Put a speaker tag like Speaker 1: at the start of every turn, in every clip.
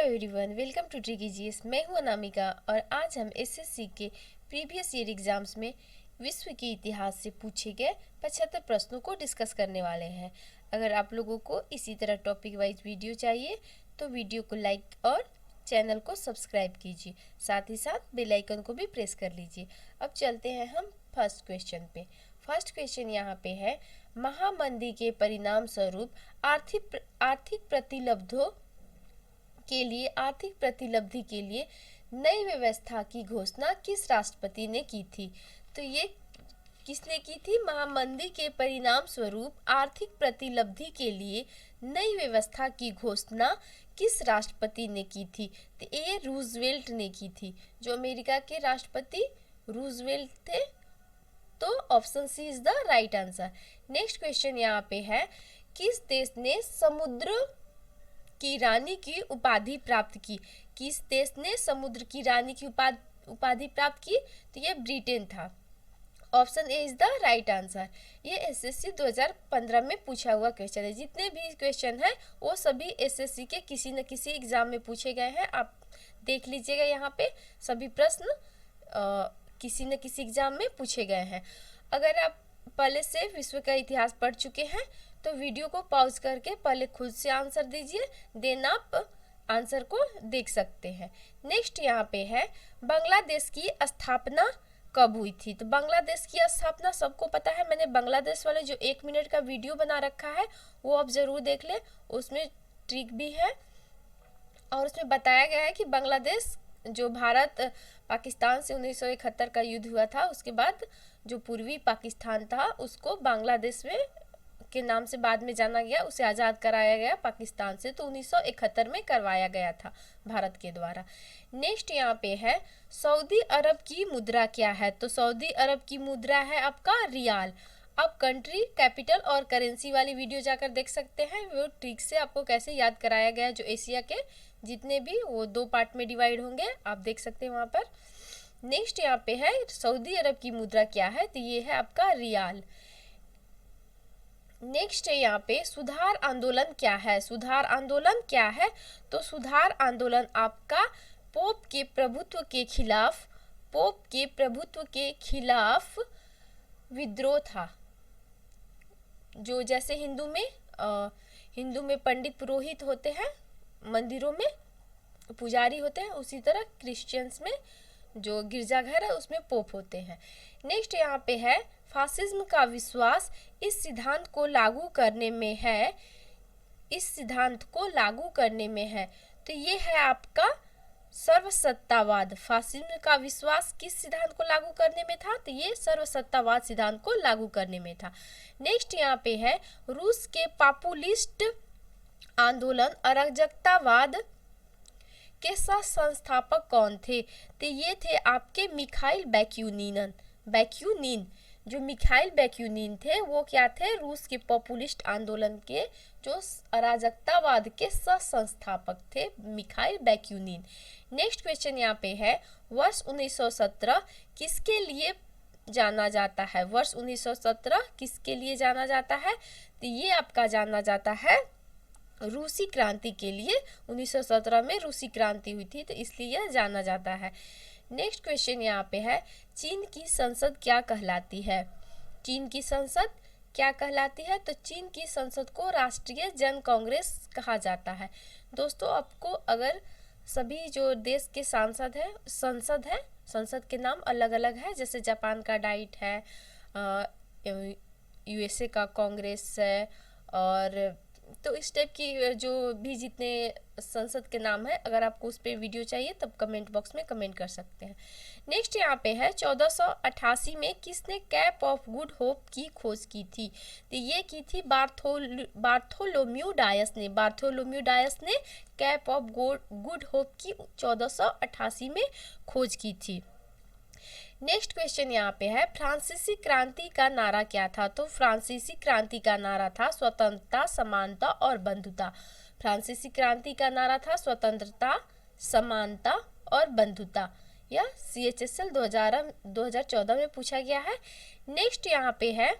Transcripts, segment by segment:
Speaker 1: Everyone, welcome to tricky GS. मैं हूं अनामिका और आज हम एसएससी के प्रीवियस ईयर एग्जाम्स में विश्व के इतिहास से पूछे गए 75 प्रश्नों को डिस्कस करने वाले हैं। अगर आप लोगों को इसी तरह टॉपिक वाइज वीडियो चाहिए तो वीडियो को लाइक और चैनल को सब्सक्राइब कीजिए, साथ ही साथ बेल आइकन को भी प्रेस कर लीजिए। अब चलते हैं हम फर्स्ट क्वेश्चन पे। फर्स्ट क्वेश्चन यहाँ पे है, महामंदी के परिणाम स्वरूप आर्थिक प्रतिलब्धि के लिए नई व्यवस्था की घोषणा किस राष्ट्रपति ने की थी? तो ये किसने की थी? महामंदी के परिणाम स्वरूप आर्थिक प्रतिलब्धि के लिए नई व्यवस्था की घोषणा किस राष्ट्रपति ने की थी? तो ये रूजवेल्ट ने की थी, जो अमेरिका के राष्ट्रपति रूजवेल्ट थे। तो option C is the right answer. Next question यहाँ पे है, किस देश ने समुद्र की रानी की उपाधि प्राप्त की? किस देश ने समुद्र की रानी की उपाधि प्राप्त की? तो ये ब्रिटेन था। Option A is the right answer. ये एसएससी 2015 में पूछा हुआ क्वेश्चन है। जितने भी क्वेश्चन है वो सभी एसएससी के किसी न किसी एग्जाम में पूछे गए हैं। आप देख लीजिएगा, यहाँ पे सभी प्रश्न किसी न किसी एग्जाम में पूछे गए हैं। अगर आप पहले से विश्व का इतिहास पढ़ चुके हैं तो वीडियो को पॉज करके पहले खुद से आंसर दीजिए, देन आप आंसर को देख सकते हैं। नेक्स्ट यहाँ पे है, बांग्लादेश की स्थापना कब हुई थी? तो बांग्लादेश की स्थापना सबको पता है। मैंने बांग्लादेश वाले जो 1 मिनट का वीडियो बना रखा है वो आप जरूर देख लें, उसमें ट्रिक भी है और उसमें बताया गया है कि बांग्लादेश जो भारत पाकिस्तान से 1971 का युद्ध हुआ था, उसके बाद जो पूर्वी पाकिस्तान था उसको बांग्लादेश में के नाम से बाद में जाना गया, उसे आज़ाद कराया गया पाकिस्तान से। तो 1971 में करवाया गया था भारत के द्वारा। नेक्स्ट यहाँ पे है, सऊदी अरब की मुद्रा क्या है? तो सऊदी अरब की मुद्रा है आपका रियाल। आप कंट्री, कैपिटल और करेंसी वाली वीडियो जाकर देख सकते हैं, वो ट्रिक से आपको कैसे याद कराया गया। जो एशिया के जितने भी वो 2 पार्ट में डिवाइड होंगे, आप देख सकते हैं वहाँ पर। नेक्स्ट यहाँ पे है, सऊदी अरब की मुद्रा क्या है? तो ये है आपका रियाल। नेक्स्ट है यहाँ पे, सुधार आंदोलन क्या है? सुधार आंदोलन क्या है? तो सुधार आंदोलन आपका पोप के प्रभुत्व के खिलाफ विद्रोह था। जो जैसे हिंदू में पंडित पुरोहित होते हैं, मंदिरों में पुजारी होते हैं, उसी तरह क्रिश्चियंस में जो गिरजाघर है उसमें पोप होते हैं। नेक्स्ट यहाँ पे है, फासिज्म का विश्वास इस सिद्धांत को लागू करने में है। तो ये है आपका सर्वसत्तावाद। फासिज्म का विश्वास किस सिद्धांत को लागू करने में था? तो ये सर्वसत्तावाद सिद्धांत को लागू करने में था। नेक्स्ट यहाँ पे है, रूस के पॉपुलिस्ट आंदोलन अराजकतावाद के सह संस्थापक कौन थे? तो ये थे आपके मिखाइल बैक्यूनिन। जो मिखाइल बैक्यूनिन थे वो क्या थे? रूस के पॉपुलिस्ट आंदोलन के जो अराजकतावाद के सह संस्थापक थे, मिखाइल बैक्यूनिन। नेक्स्ट क्वेश्चन यहाँ पे है, वर्ष 1917 किसके लिए जाना जाता है? वर्ष 1917 किसके लिए जाना जाता है? तो ये आपका जाना जाता है रूसी क्रांति के लिए। 1917 में रूसी क्रांति हुई थी, तो इसलिए यह जाना जाता है। नेक्स्ट क्वेश्चन यहाँ पे है, चीन की संसद क्या कहलाती है? चीन की संसद क्या कहलाती है? तो चीन की संसद को राष्ट्रीय जन कांग्रेस कहा जाता है। दोस्तों, आपको अगर सभी जो देश के संसद है, संसद के नाम अलग अलग है, जैसे जापान का डाइट है, यूएसए का कांग्रेस है, और तो इस टाइप की जो भी जितने संसद के नाम है, अगर आपको उस पर वीडियो चाहिए तब कमेंट बॉक्स में कमेंट कर सकते हैं। नेक्स्ट यहाँ पे है, 1488 में किसने कैप ऑफ गुड होप की खोज की थी? तो ये की थी बार्थोलोम्यू डायस ने कैप ऑफ गुड होप की 1488 में खोज की थी। नेक्स्ट क्वेश्चन यहाँ पे है, फ्रांसीसी क्रांति का नारा क्या था? तो फ्रांसीसी क्रांति का नारा था स्वतंत्रता, समानता और बंधुता। फ्रांसीसी क्रांति का नारा था स्वतंत्रता, समानता और बंधुता। यह CHSL 2014 में पूछा गया है। नेक्स्ट यहाँ पे है,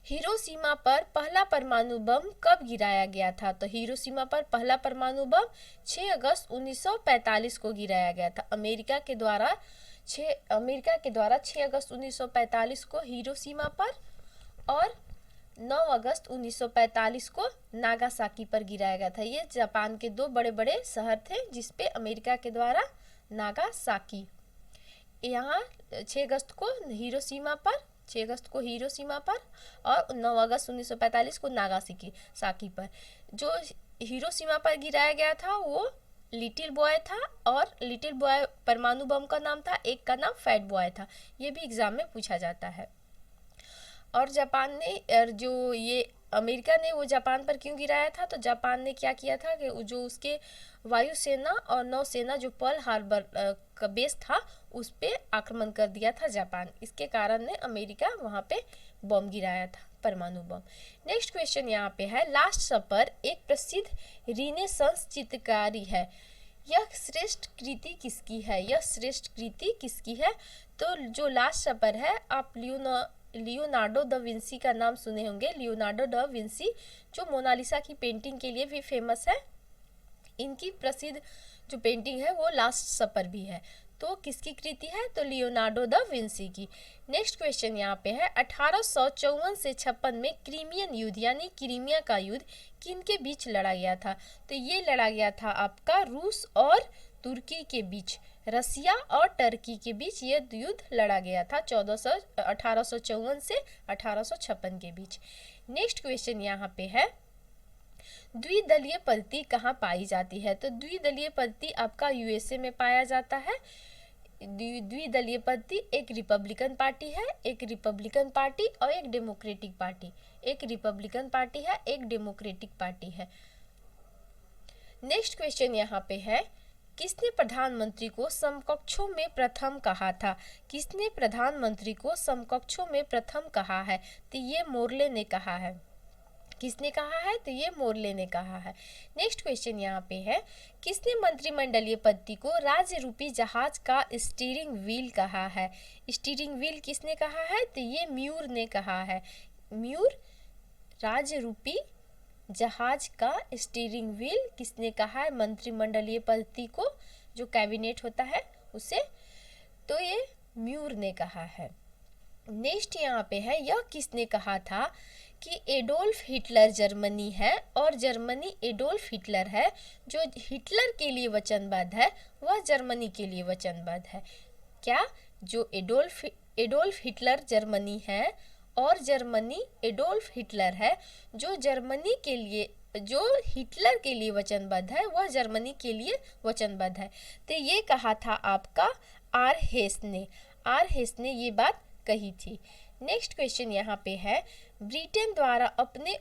Speaker 1: हिरोशिमा पर पहला परमाणु बम कब गिराया गया था? तो हिरोशिमा पर पहला परमाणु बम 6 अगस्त 1945 को गिराया गया था। अमेरिका के द्वारा 6 अगस्त 1945 को हिरोशिमा पर और 9 अगस्त 1945 को नागासाकी पर गिराया गया था। ये जापान के दो बड़े बड़े शहर थे जिसपे अमेरिका के द्वारा नागासाकी, यहाँ 6 अगस्त को हिरोशिमा पर, 6 अगस्त को हिरोशिमा पर और 9 अगस्त 1945 को नागासाकी पर। जो हिरोशिमा पर गिराया गया था वो लिटिल बॉय था और लिटिल बॉय परमाणु बम का नाम था, एक का नाम फैट बॉय था। ये भी एग्जाम में पूछा जाता है। और जापान ने, और जो ये अमेरिका ने वो जापान पर क्यों गिराया था? तो जापान ने क्या किया था कि जो उसके वायुसेना और नौसेना जो पर्ल हार्बर का बेस था उस पे आक्रमण कर दिया था जापान। इसके कारण ने अमेरिका वहाँ पे बम गिराया था, परमाणु बम। नेक्स्ट क्वेश्चन यहाँ पे है, लास्ट सपर एक प्रसिद्ध रीनेसांस चित्रकारी है, यह श्रेष्ठ कृति किसकी है? यह श्रेष्ठ कृति किसकी है? तो जो लास्ट सपर है, आप लियोनार्डो दा विंसी का नाम सुने होंगे। लियोनार्डो दा विंसी जो मोनालिसा की पेंटिंग के लिए भी फेमस है, इनकी प्रसिद्ध जो पेंटिंग है वो लास्ट सपर भी है। तो किसकी कृति है? तो लियोनार्डो दा विंसी की। नेक्स्ट क्वेश्चन यहाँ पे है, 1854 से 56 में क्रीमियन युद्ध यानी क्रीमिया का युद्ध किन के बीच लड़ा गया था? तो ये लड़ा गया था आपका रूस और तुर्की के बीच, रसिया और टर्की के बीच ये युद्ध लड़ा गया था 1854 से 1856 के बीच। नेक्स्ट क्वेश्चन यहाँ पे है, द्विदलीय पद्धति कहाँ पाई जाती है? तो द्विदलीय पद्धति आपका यूएसए में पाया जाता है। द्विदलीय पद्धति एक रिपब्लिकन पार्टी है, एक रिपब्लिकन पार्टी और एक डेमोक्रेटिक पार्टी, एक रिपब्लिकन पार्टी है, एक डेमोक्रेटिक पार्टी है। नेक्स्ट क्वेश्चन यहाँ पे है, किसने प्रधानमंत्री को समकक्षों में प्रथम कहा था? किसने प्रधानमंत्री को समकक्षों में प्रथम कहा है? तो ये मोर्ले ने कहा है। किसने कहा है? तो ये मोर्ले ने कहा है। नेक्स्ट क्वेश्चन यहाँ पे है, किसने मंत्रिमंडलीय पद्धति को राज्य रूपी जहाज का स्टीयरिंग व्हील कहा है? स्टीयरिंग व्हील किसने कहा है? तो ये म्यूर ने कहा है। म्यूर राज्य रूपी जहाज का स्टीयरिंग व्हील किसने कहा है? मंत्रिमंडलीय पद्धति को जो कैबिनेट होता है उसे, तो ये म्यूर ने कहा है। नेक्स्ट यहाँ पे है, यह किसने कहा था कि एडोल्फ हिटलर जर्मनी है और जर्मनी एडोल्फ हिटलर है। जो हिटलर के लिए वचनबद्ध है वह जर्मनी के लिए वचनबद्ध है। क्या? जो एडोल्फ हिटलर जर्मनी है और जर्मनी एडोल्फ हिटलर है। जो जर्मनी के लिए, जो हिटलर के लिए वचनबद्ध है वह जर्मनी के लिए वचनबद्ध है। तो ये कहा था आपका आर हेस ने। आर हेस ने ये बात कही थी। नेक्स्ट क्वेश्चन यहाँ पे है, ब्रिटेन द्वारा अपने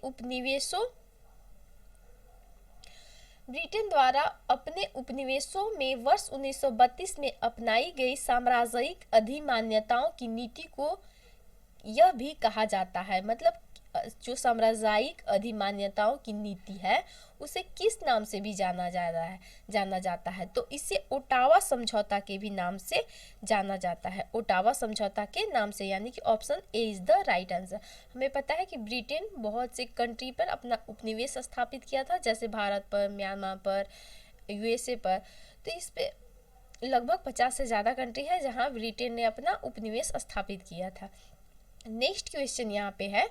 Speaker 1: उपनिवेशों में वर्ष 1932 में अपनाई गई साम्राज्यिक अधिमान्यताओं की नीति को यह भी कहा जाता है। मतलब जो साम्राज्यिक अधिमान्यताओं की नीति है उसे किस नाम से भी जाना जाता है? तो इसे ओटावा समझौता के भी नाम से जाना जाता है। ओटावा समझौता के नाम से, यानी कि option A is the right answer. हमें पता है कि ब्रिटेन बहुत से कंट्री पर अपना उपनिवेश स्थापित किया था, जैसे भारत पर, म्यांमार पर, यूएसए पर। तो इस पे लगभग 50 से ज़्यादा कंट्री है जहाँ ब्रिटेन ने अपना उपनिवेश स्थापित किया था। नेक्स्ट क्वेश्चन यहाँ पे है,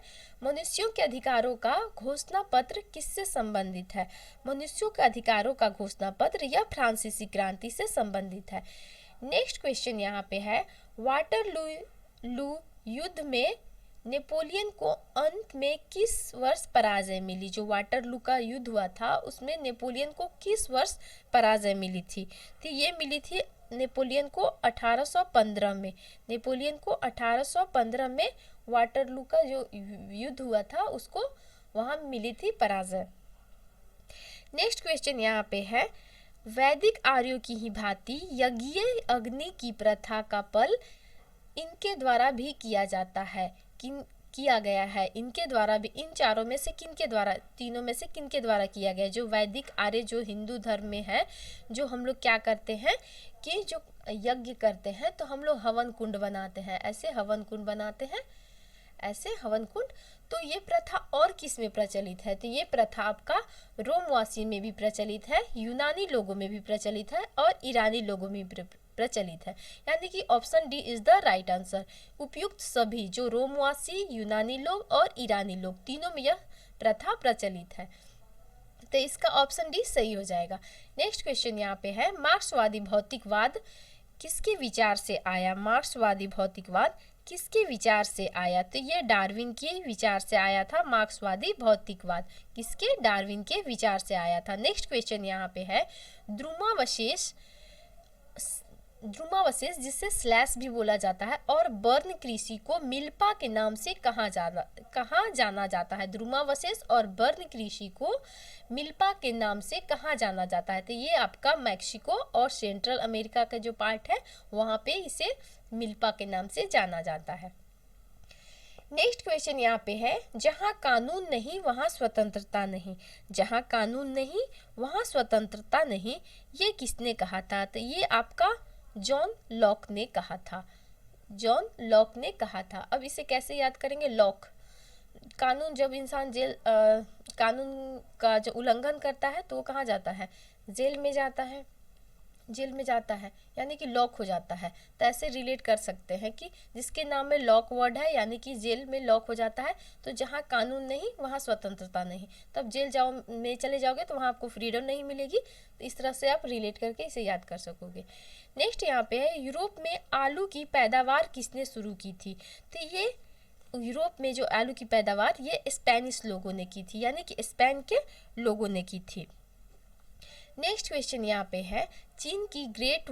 Speaker 1: मनुष्यों के अधिकारों का घोषणा पत्र किससे संबंधित है? मनुष्यों के अधिकारों का घोषणा पत्र यह फ्रांसीसी क्रांति से संबंधित है। नेक्स्ट क्वेश्चन यहाँ पे है, वाटरलू युद्ध में नेपोलियन को अंत में किस वर्ष पराजय मिली? जो वाटरलू का युद्ध हुआ था उसमें नेपोलियन को किस वर्ष पराजय मिली थी? तो ये मिली थी नेपोलियन को 1815 में। नेपोलियन को 1815 में वाटरलू का जो युद्ध हुआ था उसको वहाँ मिली थी पराजय। नेक्स्ट क्वेश्चन यहाँ पे है, वैदिक आर्यों की ही भांति यज्ञ अग्नि की प्रथा का पालन इनके द्वारा भी किया जाता है। किया गया है इनके द्वारा भी। इन चारों में से किनके द्वारा, तीनों में से किनके द्वारा किया गया? जो वैदिक आर्य जो हिंदू धर्म में है, जो हम लोग क्या करते हैं कि जो यज्ञ करते हैं तो हम लोग हवन कुंड बनाते हैं, ऐसे हवन कुंड बनाते हैं, ऐसे हवन कुंड। तो ये प्रथा और किस में प्रचलित है? तो ये प्रथा आपका रोमवासी में भी प्रचलित है, यूनानी लोगों में भी प्रचलित है और ईरानी लोगों में भी प्रचलित है। यानी कि option D is the right answer. उपयुक्त सभी, जो रोमवासी, यूनानी लोग और ईरानी लोग, तीनों में यह प्रथा प्रचलित है। तो इसका ऑप्शन डी सही हो जाएगा। नेक्स्ट क्वेश्चन यहाँ पे है, मार्क्सवादी भौतिकवाद किसके विचार से आया? मार्क्सवादी भौतिकवाद किसके विचार से आया? तो ये डार्विन के विचार से आया था। मार्क्सवादी भौतिकवाद किसके? डार्विन के विचार से आया था। नेक्स्ट क्वेश्चन यहाँ पे है, ध्रुमावशेष जिसे स्लैश भी बोला जाता है और बर्न कृषि को मिल्पा के नाम से कहाँ जाना जाता है? ध्रुमावशेष और बर्न कृषि को मिल्पा के नाम से कहाँ जाना जाता है? तो ये आपका मैक्सिको और सेंट्रल अमेरिका का जो पार्ट है वहाँ पे इसे मिल्पा के नाम से जाना जाता है। नेक्स्ट क्वेश्चन यहाँ पे है, जहाँ कानून नहीं वहाँ स्वतंत्रता नहीं। जहाँ कानून नहीं वहाँ स्वतंत्रता नहीं, ये किसने कहा था? तो ये आपका जॉन लॉक ने कहा था। जॉन लॉक ने कहा था। अब इसे कैसे याद करेंगे? लॉक, कानून, जब इंसान कानून का जो उल्लंघन करता है तो वो कहाँ जाता है? जेल में जाता है। जेल में जाता है यानी कि लॉक हो जाता है। तो ऐसे रिलेट कर सकते हैं कि जिसके नाम में लॉक वर्ड है यानी कि जेल में लॉक हो जाता है। तो जहाँ कानून नहीं वहाँ स्वतंत्रता नहीं। तब जेल में चले जाओगे तो वहाँ आपको फ्रीडम नहीं मिलेगी। तो इस तरह से आप रिलेट करके इसे याद कर सकोगे। नेक्स्ट यहाँ पे है, यूरोप में आलू की पैदावार किसने शुरू की थी? तो ये यूरोप में जो आलू की पैदावार ये स्पेनिश लोगों ने की थी, यानी कि स्पेन के लोगों ने की थी। नेक्स्ट क्वेश्चन यहाँ पे है, चीन की ग्रेट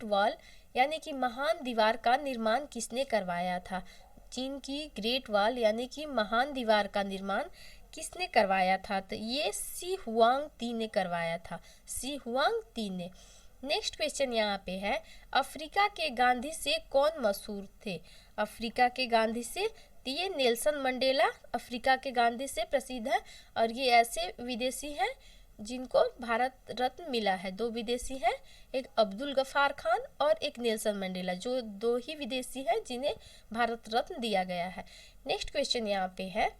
Speaker 1: वॉल यानी कि महान दीवार का निर्माण किसने करवाया था? चीन की ग्रेट वॉल यानी कि महान दीवार का निर्माण किसने करवाया था? तो ये सी हुआंग ने करवाया था। सी हुआंग ने। नेक्स्ट क्वेश्चन यहाँ पे है, अफ्रीका के गांधी से कौन मशहूर थे? अफ्रीका के गांधी से तो ये नेल्सन मंडेला अफ्रीका के गांधी से प्रसिद्ध है। और ये ऐसे विदेशी हैं जिनको भारत रत्न मिला है। दो विदेशी हैं, एक अब्दुल गफार खान और एक नेल्सन मंडेला, जो दो ही विदेशी हैं जिन्हें भारत रत्न दिया गया है। नेक्स्ट क्वेश्चन यहाँ पे है,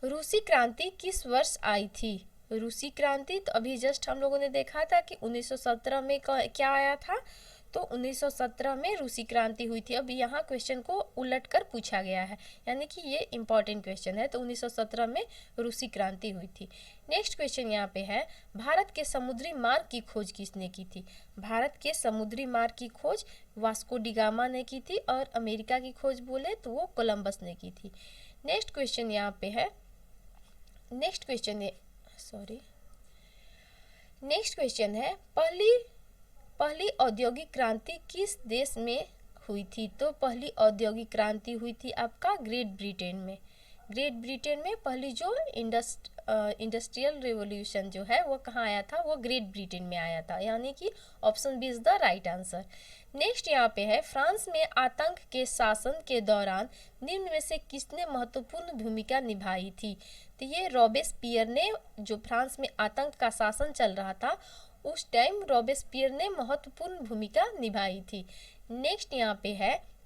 Speaker 1: रूसी क्रांति किस वर्ष आई थी? रूसी क्रांति तो अभी जस्ट हम लोगों ने देखा था कि 1917 में क्या आया था। तो 1917 में रूसी क्रांति हुई थी। अब यहाँ क्वेश्चन को उलट कर पूछा गया है, यानी कि ये इंपॉर्टेंट क्वेश्चन है। तो 1917 में रूसी क्रांति हुई थी। नेक्स्ट क्वेश्चन यहाँ पे है, भारत के समुद्री मार्ग की खोज किसने की थी? भारत के समुद्री मार्ग की खोज वास्को डी गामा ने की थी और अमेरिका की खोज बोले तो वो कोलंबस ने की थी। नेक्स्ट क्वेश्चन यहाँ पे है, नेक्स्ट क्वेश्चन है, पहली औद्योगिक क्रांति किस देश में हुई थी? तो पहली औद्योगिक क्रांति हुई थी आपका ग्रेट ब्रिटेन में। ग्रेट ब्रिटेन में पहली जो इंडस्ट्रियल रिवॉल्यूशन जो है वो कहाँ आया था? वो ग्रेट ब्रिटेन में आया था, यानी कि option B is the right answer. Next यहाँ पे है, फ्रांस में आतंक के शासन के दौरान निम्न में से किसने महत्वपूर्ण भूमिका निभाई थी? तो ये रॉबेस्पियर ने, जो फ्रांस में आतंक का शासन चल रहा था उस टाइम रॉबेस्पियर ने महत्वपूर्ण भूमिका निभाई थी। नेक्स्ट यहाँ पे है,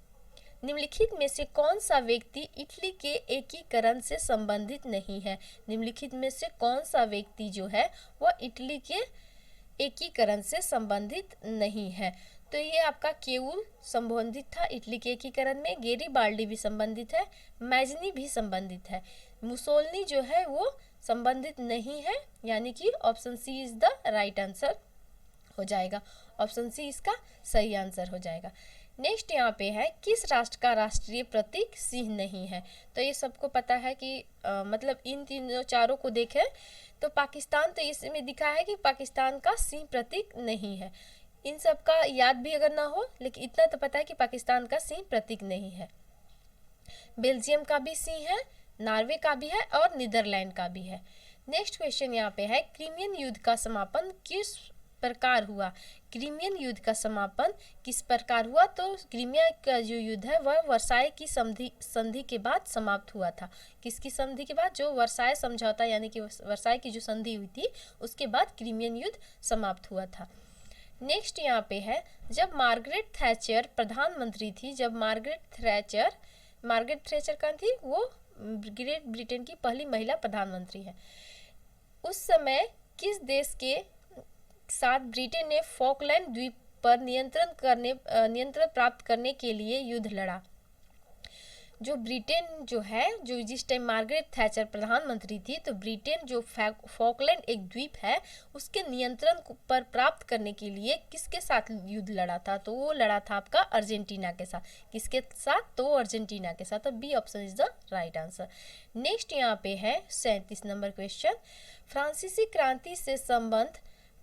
Speaker 1: निम्नलिखित में से कौन सा व्यक्ति इटली के एकीकरण से संबंधित नहीं है? निम्नलिखित में से कौन सा व्यक्ति जो है वह इटली के एकीकरण से संबंधित नहीं है? तो ये आपका केउल संबंधित था इटली के एकीकरण में, गेरिबाल्डी भी संबंधित है, मैजनी भी संबंधित है, मुसोलिनी जो है वो संबंधित नहीं है, यानी कि option C is the right answer हो जाएगा। ऑप्शन सी इसका सही आंसर हो जाएगा। नेक्स्ट यहाँ पे है, किस राष्ट्र का राष्ट्रीय प्रतीक सिंह नहीं है? तो ये सबको पता है कि मतलब इन तीनों चारों को देखें तो पाकिस्तान, तो इसमें दिखा है कि पाकिस्तान का सिंह प्रतीक नहीं है। इन सब का याद भी अगर ना हो, लेकिन इतना तो पता है कि पाकिस्तान का सिंह प्रतीक नहीं है। बेल्जियम का भी सिंह है, नॉर्वे का भी है और नीदरलैंड का भी है। नेक्स्ट क्वेश्चन यहाँ पे है, क्रीमियन युद्ध का समापन किस प्रकार हुआ? क्रीमियन युद्ध का समापन किस प्रकार हुआ? तो क्रीमिया का जो युद्ध है वह वर्साय की संधि के बाद समाप्त हुआ था। किसकी संधि के बाद? जो वर्साय समझौता यानी कि वर्साय की जो संधि हुई थी उसके बाद क्रीमियन युद्ध समाप्त हुआ था। नेक्स्ट यहाँ पे है, जब मार्गरेट थैचर प्रधानमंत्री थी, जब मार्गरेट थैचर मार्gaरेट थैचर कौन थी? वो ग्रेट ब्रिटेन की पहली महिला प्रधानमंत्री है। उस समय किस देश के साथ ब्रिटेन ने फॉकलैंड द्वीप पर नियंत्रण प्राप्त करने के लिए युद्ध लड़ा? जो ब्रिटेन जो है, जो जिस टाइम मार्gaरेट थैचर प्रधानमंत्री थी, तो ब्रिटेन जो फॉकलैंड एक द्वीप है उसके नियंत्रण पर प्राप्त करने के लिए किसके साथ युद्ध लड़ा था? तो वो लड़ा था आपका अर्जेंटीना के साथ। किसके साथ? तो अर्जेंटीना के साथ। तो B option is the right answer. Next यहाँ पे है 37 नंबर क्वेश्चन। फ्रांसीसी क्रांति से संबंध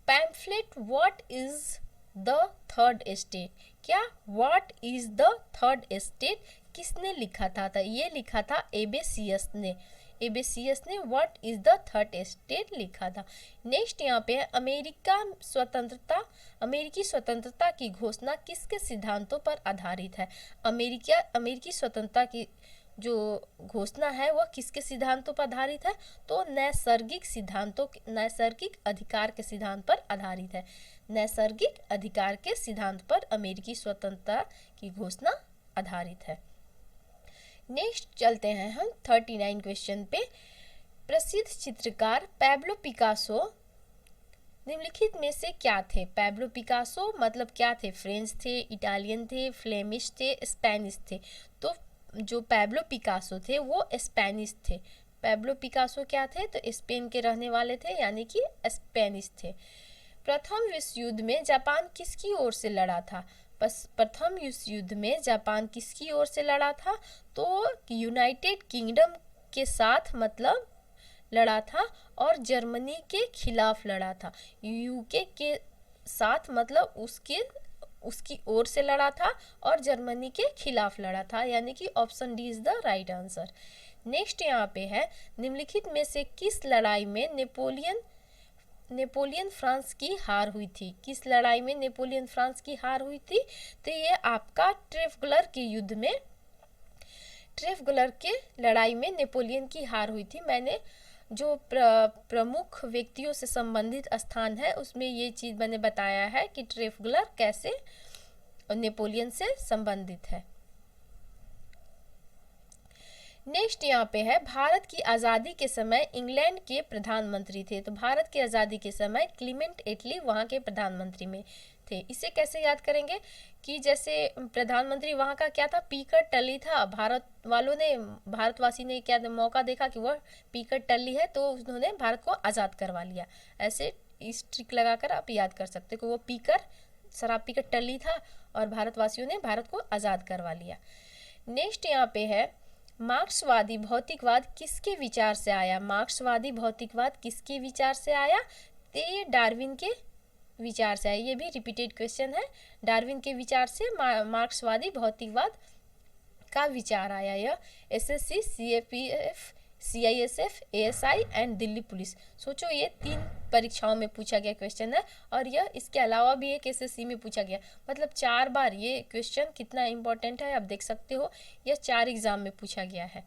Speaker 1: pamphlet what is the third estate? क्या what is the third estate किसने लिखा था? तो ये लिखा था एबेसियस ने। एबेसियस ने what is the third estate लिखा था। नेक्स्ट यहाँ पे है अमेरिकी स्वतंत्रता की घोषणा किसके सिद्धांतों पर आधारित है? अमेरिकी स्वतंत्रता की जो घोषणा है वह किसके सिद्धांतों पर आधारित है? तो नैसर्गिक अधिकार के सिद्धांत पर आधारित है। नैसर्गिक अधिकार के सिद्धांत पर अमेरिकी स्वतंत्रता की घोषणा आधारित है। नेक्स्ट चलते हैं हम 39 क्वेश्चन पे। प्रसिद्ध चित्रकार पैब्लो पिकासो निम्नलिखित में से क्या थे? पैब्लो पिकासो मतलब क्या थे? फ्रेंच थे, इटालियन थे, फ्लेमिश थे, स्पेनिश थे? तो जो पैब्लो पिकासो थे वो स्पेनिश थे। पैब्लो पिकासो क्या थे? तो स्पेन के रहने वाले थे, यानी कि स्पेनिश थे। प्रथम विश्व युद्ध में जापान किसकी ओर से लड़ा था? प्रथम विश्व युद्ध में जापान किसकी ओर से लड़ा था? तो यूनाइटेड किंगडम के साथ मतलब लड़ा था और जर्मनी के खिलाफ लड़ा था। यूके के साथ मतलब उसकी ओर से लड़ा था और जर्मनी के खिलाफ लड़ा था, यानी कि option D is the right answer. Next यहाँ पे है निम्नलिखित में से किस लड़ाई में नेपोलियन फ्रांस की हार हुई थी? किस लड़ाई में नेपोलियन फ्रांस की हार हुई थी? तो ये आपका ट्रेफगलर के युद्ध में, ट्रेफगलर के लड़ाई में नेपोलियन की हार हुई थी। मैंने जो प्रमुख व्यक्तियों से संबंधित स्थान है उसमें ये चीज़ मैंने बताया है कि ट्रेफगलर कैसे नेपोलियन से संबंधित है। नेक्स्ट यहाँ पे है भारत की आज़ादी के समय इंग्लैंड के प्रधानमंत्री थे। तो भारत की आज़ादी के समय क्लीमेंट एटली वहाँ के प्रधानमंत्री में थे। इसे कैसे याद करेंगे कि जैसे प्रधानमंत्री वहाँ का क्या था? पीकर टली था। भारतवासी ने क्या मौका देखा कि वह पीकर टली है, तो उन्होंने भारत को आज़ाद करवा लिया। ऐसे इस ट्रिक लगाकर आप याद कर सकते हो कि वो शराब पीकर टली था और भारतवासियों ने भारत को आज़ाद करवा लिया। नेक्स्ट यहाँ पे है मार्क्सवादी भौतिकवाद किसके विचार से आया? मार्क्सवादी भौतिकवाद किसके विचार से आया? तो ये डार्विन के विचार से आया। ये भी रिपीटेड क्वेश्चन है। डार्विन के विचार से मार्क्सवादी भौतिकवाद का विचार आया। यह SSC, CAPF, CISF, ASI and Delhi police, सोचो ये 3 परीक्षाओं में पूछा गया क्वेश्चन है। और यह इसके अलावा भी एक एसएससी में पूछा गया, मतलब 4 बार ये क्वेश्चन कितना इंपॉर्टेंट है आप देख सकते हो। यह 4 एग्जाम में पूछा गया है।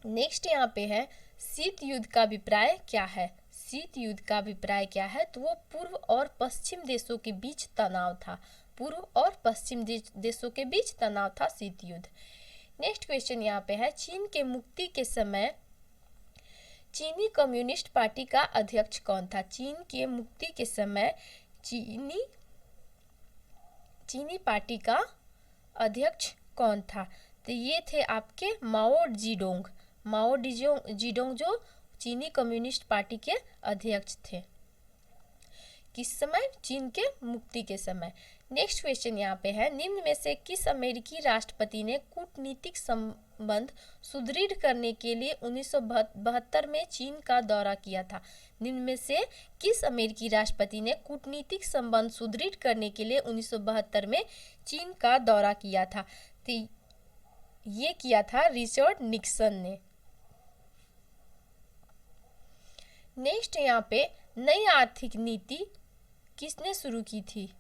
Speaker 1: नेक्स्ट यहाँ पे है शीत युद्ध का अभिप्राय क्या है? शीत युद्ध का अभिप्राय क्या है? तो वो पूर्व और पश्चिम देशों के बीच तनाव था। पूर्व और पश्चिम देशों के बीच तनाव था शीत युद्ध। नेक्स्ट क्वेश्चन यहाँ पे है चीन के मुक्ति के समय चीनी कम्युनिस्ट पार्टी का अध्यक्ष कौन था? चीन के मुक्ति के समय चीनी पार्टी का अध्यक्ष कौन था? तो ये थे आपके माओ जीडोंग जो चीनी कम्युनिस्ट पार्टी के अध्यक्ष थे। किस समय? चीन के मुक्ति के समय। नेक्स्ट क्वेश्चन यहाँ पे है निम्न में से किस अमेरिकी राष्ट्रपति ने कूटनीतिक संबंध सुदृढ़ करने के लिए 1972 में चीन का दौरा किया था? निम्न में से किस अमेरिकी राष्ट्रपति ने कूटनीतिक संबंध सुदृढ़ करने के लिए 1972 में चीन का दौरा किया था? तो ये किया था रिचर्ड निक्सन ने। नेक्स्ट यहाँ पे नई आर्थिक नीति किसने शुरू की थी?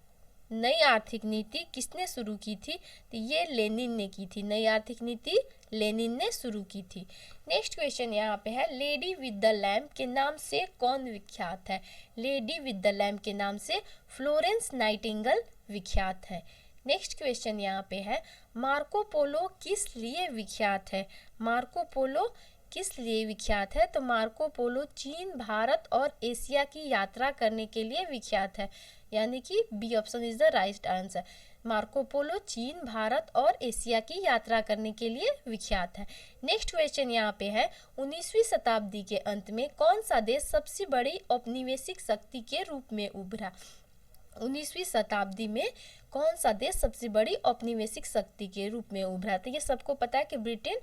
Speaker 1: नई आर्थिक नीति किसने शुरू की थी? तो ये लेनिन ने की थी। नई आर्थिक नीति लेनिन ने शुरू की थी। नेक्स्ट क्वेश्चन यहाँ पे है लेडी विद द लैम्प के नाम से कौन विख्यात है? लेडी विद द लैम्प के नाम से फ्लोरेंस नाइटिंगेल विख्यात है। नेक्स्ट क्वेश्चन यहाँ पे है, मार्को पोलो किस लिए विख्यात है? मार्को पोलो किस लिए विख्यात है? तो मार्को पोलो चीन, भारत और एशिया की यात्रा करने के लिए विख्यात है, यानी कि B option is the right answer. Marco Polo चीन, भारत और एशिया की यात्रा करने के लिए विख्यात है। नेक्स्ट क्वेश्चन यहाँ पे है, 19वीं शताब्दी के अंत में कौन सा देश सबसे बड़ी औपनिवेशिक शक्ति के रूप में उभरा? 19वीं शताब्दी में कौन सा देश सबसे बड़ी औपनिवेशिक शक्ति के रूप में उभरा? तो ये सबको पता है कि ब्रिटेन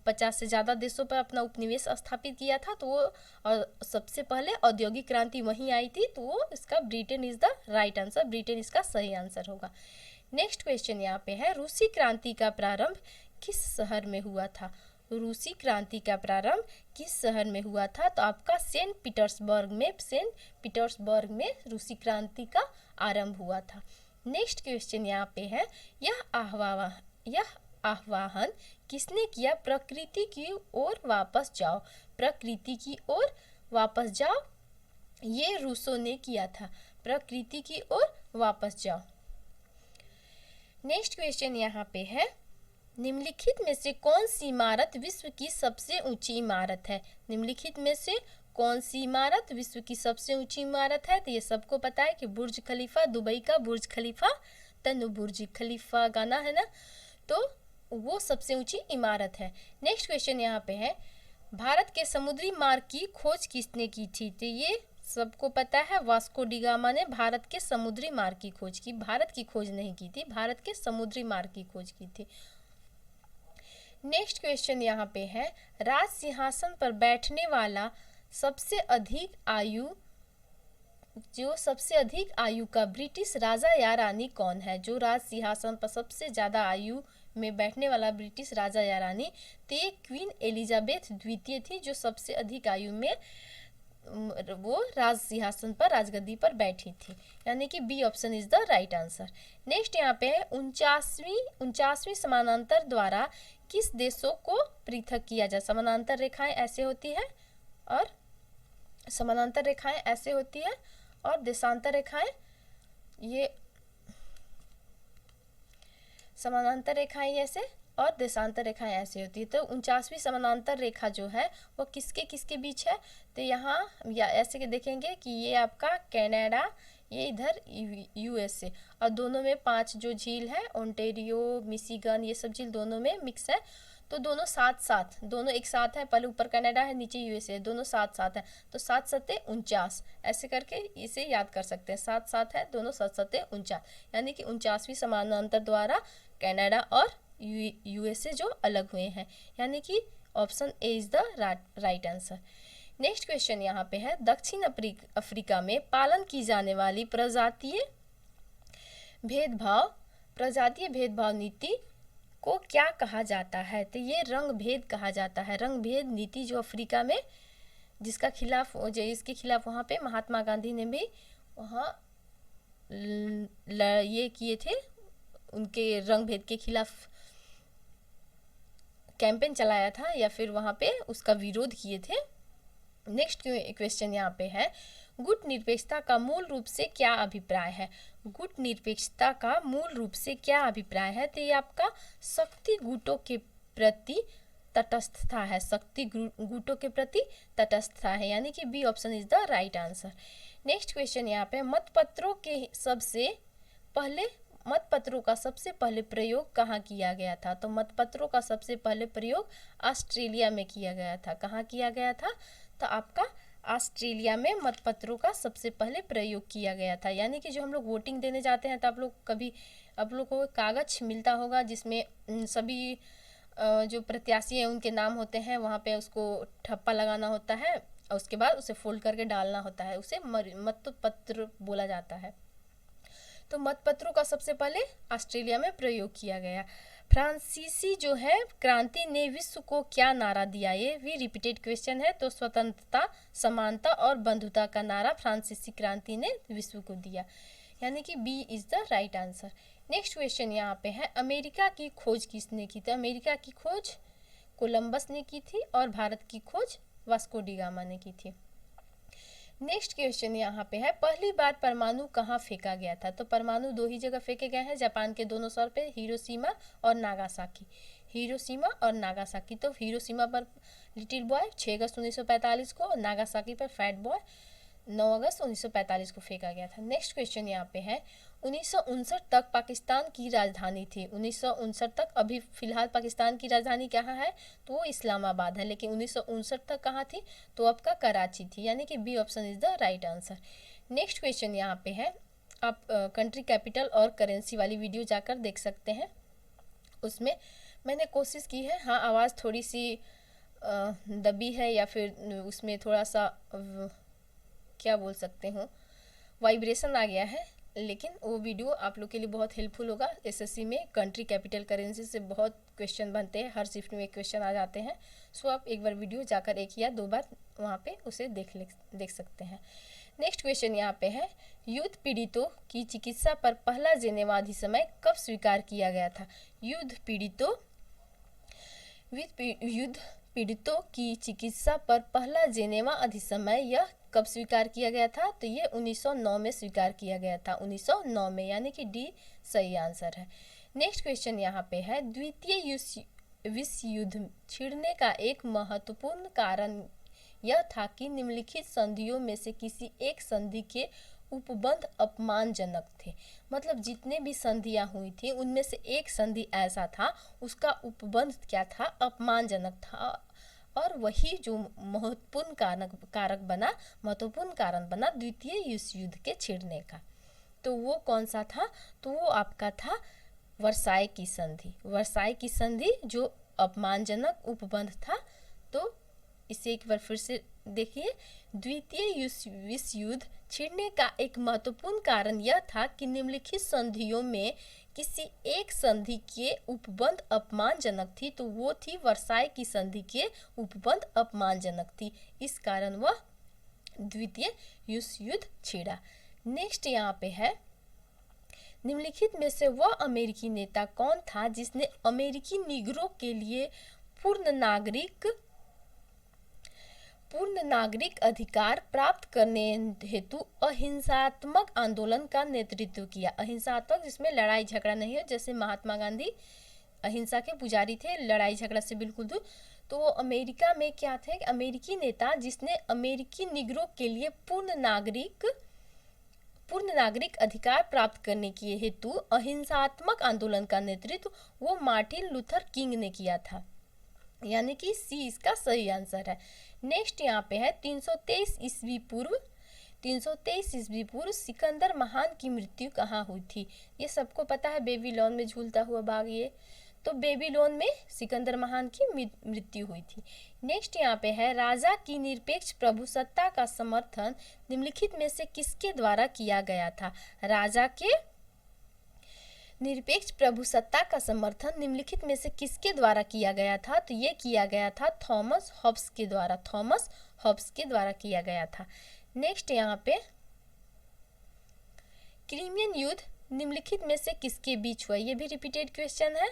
Speaker 1: 50 से ज़्यादा देशों पर अपना उपनिवेश स्थापित किया था, तो वो और सबसे पहले औद्योगिक क्रांति वहीं आई थी, तो वो इसका Britain is the right answer, Britain इसका सही आंसर होगा। नेक्स्ट क्वेश्चन यहाँ पे है, रूसी क्रांति का प्रारंभ किस शहर में हुआ था? रूसी क्रांति का प्रारंभ किस शहर में हुआ था? तो आपका सेंट पीटर्सबर्ग में रूसी क्रांति का आरंभ हुआ था। नेक्स्ट क्वेश्चन यहाँ पे है, यह आह्वान किसने किया? प्रकृति की ओर वापस जाओ, प्रकृति की ओर वापस जाओ, ये रूसो ने किया था, प्रकृति की ओर वापस जाओ। नेक्स्ट क्वेश्चन यहाँ पे है, निम्नलिखित में से कौन सी इमारत विश्व की सबसे ऊंची इमारत है? निम्नलिखित में से कौन सी इमारत विश्व की सबसे ऊंची इमारत है? तो ये सबको पता है कि बुर्ज खलीफा, दुबई का बुर्ज खलीफा, तनु बुर्ज खलीफा गाना है ना, तो वो सबसे ऊंची इमारत है। नेक्स्ट क्वेश्चन यहाँ पे है, भारत के समुद्री मार्ग की खोज किसने की थी? तो ये सबको पता है, वास्को डी गामा ने भारत के समुद्री मार्ग की खोज की, भारत की खोज नहीं की थी, भारत के समुद्री मार्ग की खोज की थी। नेक्स्ट क्वेश्चन यहाँ पे है, राज सिंहासन पर बैठने वाला सबसे अधिक आयु का ब्रिटिश राजा या रानी कौन है? जो राज सिंहासन पर सबसे ज़्यादा आयु में बैठने वाला ब्रिटिश राजा या रानी, तो ये क्वीन एलिजाबेथ द्वितीय थी, जो सबसे अधिक आयु में वो राज सिंहासन पर, राजगद्दी पर बैठी थी, यानी कि B option is the right answer. Next यहाँ पे है, 49वीं समानांतर द्वारा किस देशों को पृथक किया जाए? समानांतर रेखाएं ऐसे होती है और समानांतर रेखाएं ऐसे होती है और देशांतर रेखाएं, ये समानांतर रेखाएं ऐसे और देशांतर रेखाएं ऐसे होती है। तो 49वीं समानांतर रेखा जो है वो किसके किसके बीच है? तो यहाँ या ऐसे के देखेंगे कि ये आपका कनाडा, ये इधर यूएसए, और दोनों में 5 जो झील है, ओंटारियो, मिशिगन, ये सब झील दोनों में मिक्स है, तो दोनों साथ दोनों एक साथ है, पहले ऊपर कनाडा है, नीचे यूएसए, दोनों साथ है, तो 7 सत्ते 49, ऐसे करके इसे याद कर सकते हैं, 7 है, दोनों 7 सत्ते 49, यानी कि 49वीं समानांतर द्वारा कनाडा और यूएसए जो अलग हुए हैं, यानी कि option A is the right answer. Next question यहाँ पे है, दक्षिण अफ्रीका में पालन की जाने वाली प्रजातीय भेदभाव नीति को क्या कहा जाता है? तो ये रंग भेद कहा जाता है। रंग भेद नीति जो अफ्रीका में इसके खिलाफ वहाँ पे महात्मा गांधी ने भी वहाँ ये किए थे, उनके रंग भेद के खिलाफ कैंपेन चलाया था, या फिर वहाँ पे उसका विरोध किए थे। नेक्स्ट क्वेश्चन यहाँ पे है, गुट निरपेक्षता का मूल रूप से क्या अभिप्राय है? गुट निरपेक्षता का मूल रूप से क्या अभिप्राय है? तो ये आपका शक्ति गुटों के प्रति तटस्थता है, शक्ति गुटों के प्रति तटस्थता है, यानी कि B option is the right answer. Next question यहाँ पे, मतपत्रों का सबसे पहले प्रयोग कहाँ किया गया था? तो मतपत्रों का सबसे पहले प्रयोग ऑस्ट्रेलिया में किया गया था। कहाँ किया गया था? तो आपका ऑस्ट्रेलिया में मतपत्रों का सबसे पहले प्रयोग किया गया था, यानी कि जो हम लोग वोटिंग देने जाते हैं तो आप लोग को कागज मिलता होगा जिसमें सभी जो प्रत्याशी हैं उनके नाम होते हैं, वहाँ पे उसको ठप्पा लगाना होता है और उसके बाद उसे फोल्ड करके डालना होता है, उसे मतपत्र बोला जाता है। तो मतपत्रों का सबसे पहले ऑस्ट्रेलिया में प्रयोग किया गया। फ्रांसीसी जो है क्रांति ने विश्व को क्या नारा दिया? ये भी रिपीटेड क्वेश्चन है, तो स्वतंत्रता, समानता और बंधुता का नारा फ्रांसीसी क्रांति ने विश्व को दिया, यानी कि B is the right answer. Next question यहाँ पे है, अमेरिका की खोज किसने की थी? अमेरिका की खोज कोलंबस ने की थी और भारत की खोज वास्को डी गामा ने की थी। नेक्स्ट क्वेश्चन यहाँ पे है, पहली बार परमाणु कहाँ फेंका गया था? तो परमाणु दो ही जगह फेंके गए हैं, जापान के दोनों शहर पे, हिरोशिमा और नागासाकी। हिरोशिमा और नागासाकी। तो हिरोशिमा पर लिटिल बॉय 6 अगस्त 1945 को, और नागासाकी पर फैट बॉय 9 अगस्त 1945 को फेंका गया था। नेक्स्ट क्वेश्चन यहाँ पे है, 1959 तक पाकिस्तान की राजधानी थी। 1959 तक, अभी फिलहाल पाकिस्तान की राजधानी कहाँ है? तो वो इस्लामाबाद है, लेकिन 1959 तक कहाँ थी? तो आपका कराची थी, यानी कि B option is the right answer. Next question यहाँ पे है, आप कंट्री कैपिटल और करेंसी वाली वीडियो जाकर देख सकते हैं, उसमें मैंने कोशिश की है। हाँ, आवाज़ थोड़ी सी दबी है, या फिर उसमें थोड़ा सा क्या बोल सकते हो, वाइब्रेशन आ गया है, लेकिन वो वीडियो आप लोग के लिए बहुत हेल्पफुल होगा। एसएससी में कंट्री कैपिटल करेंसी से बहुत क्वेश्चन बनते हैं, हर शिफ्ट में एक क्वेश्चन आ जाते हैं। सो आप एक बार वीडियो जाकर 1 या 2 बार वहाँ पे उसे देख सकते हैं। नेक्स्ट क्वेश्चन यहाँ पे है, युद्ध पीड़ितों की चिकित्सा पर पहला जेनेवा अधिसमय कब स्वीकार किया गया था? युद्ध पीड़ितों की चिकित्सा पर पहला जेनेवा अधिसमय यह कब स्वीकार किया गया था? तो ये 1909 में स्वीकार किया गया था, 1909 में, यानी कि डी सही आंसर है। नेक्स्ट क्वेश्चन यहाँ पे है, द्वितीय विश्व युद्ध छिड़ने का एक महत्वपूर्ण कारण यह था कि निम्नलिखित संधियों में से किसी एक संधि के उपबंध अपमानजनक थे। मतलब जितने भी संधियां हुई थी उनमें से एक संधि ऐसा था, उसका उपबंध क्या था? अपमानजनक था, और वही जो महत्वपूर्ण कारण बना द्वितीय विश्व युद्ध के छिड़ने का। तो वो कौन सा था? तो वो आपका था वर्साई की संधि। वर्साई की संधि जो अपमानजनक उपबंध था। तो इसे एक बार फिर से देखिए, द्वितीय विश्व युद्ध छिड़ने का एक महत्वपूर्ण कारण यह था कि निम्नलिखित संधियों में किसी एक संधि के उपबंध अपमानजनक थी। तो वो थी वर्साई की संधि के उपबंध अपमानजनक थी, इस कारण वह द्वितीय विश्व युद्ध छिड़ा। नेक्स्ट यहाँ पे है, निम्नलिखित में से वह अमेरिकी नेता कौन था जिसने अमेरिकी निगरों के लिए पूर्ण नागरिक अधिकार प्राप्त करने हेतु अहिंसात्मक आंदोलन का नेतृत्व किया? अहिंसात्मक जिसमें लड़ाई झगड़ा नहीं हो, जैसे महात्मा गांधी अहिंसा के पुजारी थे, लड़ाई झगड़ा से बिल्कुल दूर। तो वो अमेरिका में क्या थे? अमेरिकी नेता जिसने अमेरिकी निगरों के लिए पूर्ण नागरिक अधिकार प्राप्त करने के हेतु अहिंसात्मक आंदोलन का नेतृत्व वो मार्टिन लूथर किंग ने किया था, यानी कि सी इसका सही आंसर है। नेक्स्ट यहाँ पे है, 323 ईस्वी पूर्व सिकंदर महान की मृत्यु कहाँ हुई थी? ये सबको पता है, बेबीलोन में झूलता हुआ बाघ। ये तो बेबीलोन में सिकंदर महान की मृत्यु हुई थी। नेक्स्ट यहाँ पे है, राजा की निरपेक्ष प्रभुसत्ता का समर्थन निम्नलिखित में से किसके द्वारा किया गया था? राजा के निरपेक्ष प्रभुसत्ता का समर्थन निम्नलिखित में से किसके द्वारा किया गया था? तो ये किया गया था थॉमस हॉब्स के द्वारा किया गया था। नेक्स्ट यहाँ पे, क्रीमियन युद्ध निम्नलिखित में से किसके बीच हुआ? ये भी रिपीटेड क्वेश्चन है।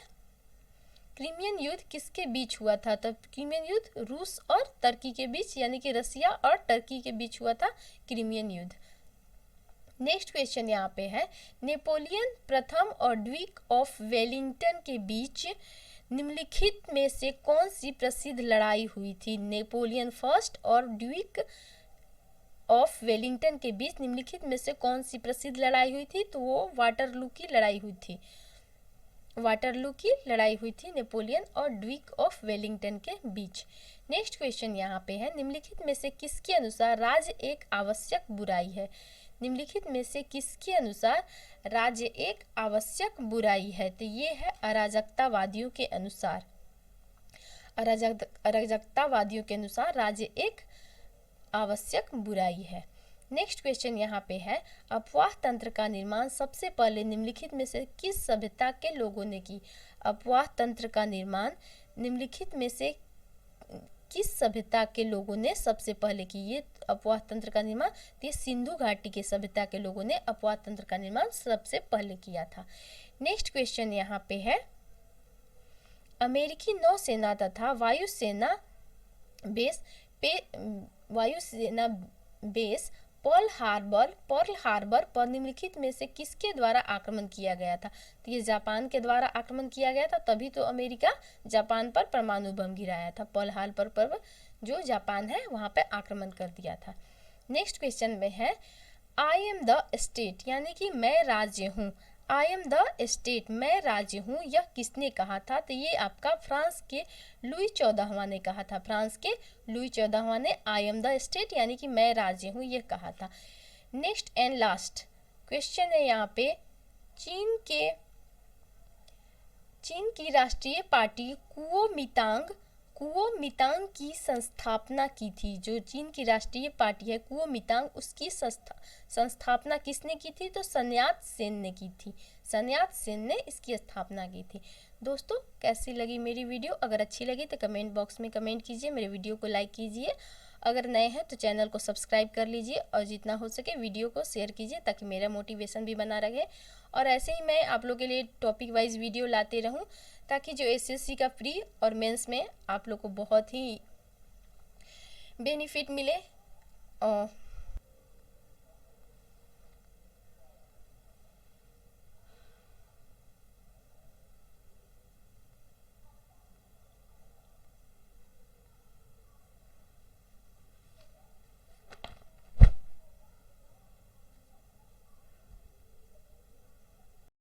Speaker 1: क्रीमियन युद्ध किसके बीच हुआ था? तो क्रीमियन युद्ध रूस और तुर्की के बीच, यानी कि रसिया और तुर्की के बीच हुआ था क्रीमियन युद्ध। नेक्स्ट क्वेश्चन यहाँ पे है, नेपोलियन प्रथम और ड्यूक ऑफ वेलिंगटन के बीच निम्नलिखित में से कौन सी प्रसिद्ध लड़ाई हुई थी? नेपोलियन फर्स्ट और ड्यूक ऑफ वेलिंगटन के बीच निम्नलिखित में से कौन सी प्रसिद्ध लड़ाई हुई थी? तो वो वाटरलू की लड़ाई हुई थी नेपोलियन और ड्यूक ऑफ वेलिंगटन के बीच। नेक्स्ट क्वेश्चन यहाँ पे है, निम्नलिखित में से किसके अनुसार राज्य एक आवश्यक बुराई है? निम्नलिखित में से किसके अनुसार राज्य एक आवश्यक बुराई है? तो ये है अराजकतावादियों के अनुसार। अराजकतावादियों के अनुसार राज्य एक आवश्यक बुराई है। नेक्स्ट क्वेश्चन यहाँ पे है, अपवाह तंत्र का निर्माण सबसे पहले निम्नलिखित में से किस सभ्यता के लोगों ने की? अपवाह तंत्र का निर्माण निम्नलिखित में से किस सभ्यता के लोगों ने सबसे पहले की? ये अपवाह तंत्र का निर्माण, ये सिंधु घाटी के सभ्यता के लोगों ने अपवाह तंत्र का निर्माण सबसे पहले किया था। नेक्स्ट क्वेश्चन यहाँ पे है, अमेरिकी बेस पर्ल हार्बर पर निम्नलिखित में से किसके द्वारा आक्रमण किया गया था? तो ये जापान के द्वारा आक्रमण किया गया था, तभी तो अमेरिका जापान पर परमाणु बम गिराया था। पर्ल हार्बर पर जो जापान है वहाँ पे आक्रमण कर दिया था। नेक्स्ट क्वेश्चन में है आई एम द स्टेट, यानी कि मैं राज्य हूँ। आई एम द स्टेट, मैं राज्य हूँ, यह किसने कहा था? तो ये आपका फ्रांस के लुई 14वां ने कहा था। फ्रांस के लुई 14वां ने आई एम द स्टेट यानी कि मैं राज्य हूँ यह कहा था। नेक्स्ट एंड लास्ट क्वेश्चन है यहाँ पे, चीन की राष्ट्रीय पार्टी कुओमितांग की संस्थापना की थी। जो चीन की राष्ट्रीय पार्टी है कुओमितांग, उसकी संस्थापना किसने की थी? तो sun यat-sen ने की थी। sun यat-sen ने इसकी स्थापना की थी। दोस्तों कैसी लगी मेरी वीडियो? अगर अच्छी लगी तो कमेंट बॉक्स में कमेंट कीजिए, मेरे वीडियो को लाइक कीजिए, अगर नए हैं तो चैनल को सब्सक्राइब कर लीजिए और जितना हो सके वीडियो को शेयर कीजिए ताकि मेरा मोटिवेशन भी बना रहे। और ऐसे ही मैं आप लोग के लिए टॉपिक वाइज वीडियो लाते रहूं ताकि जो एसएससी का प्री और मेंस में आप लोग को बहुत ही बेनिफिट मिले।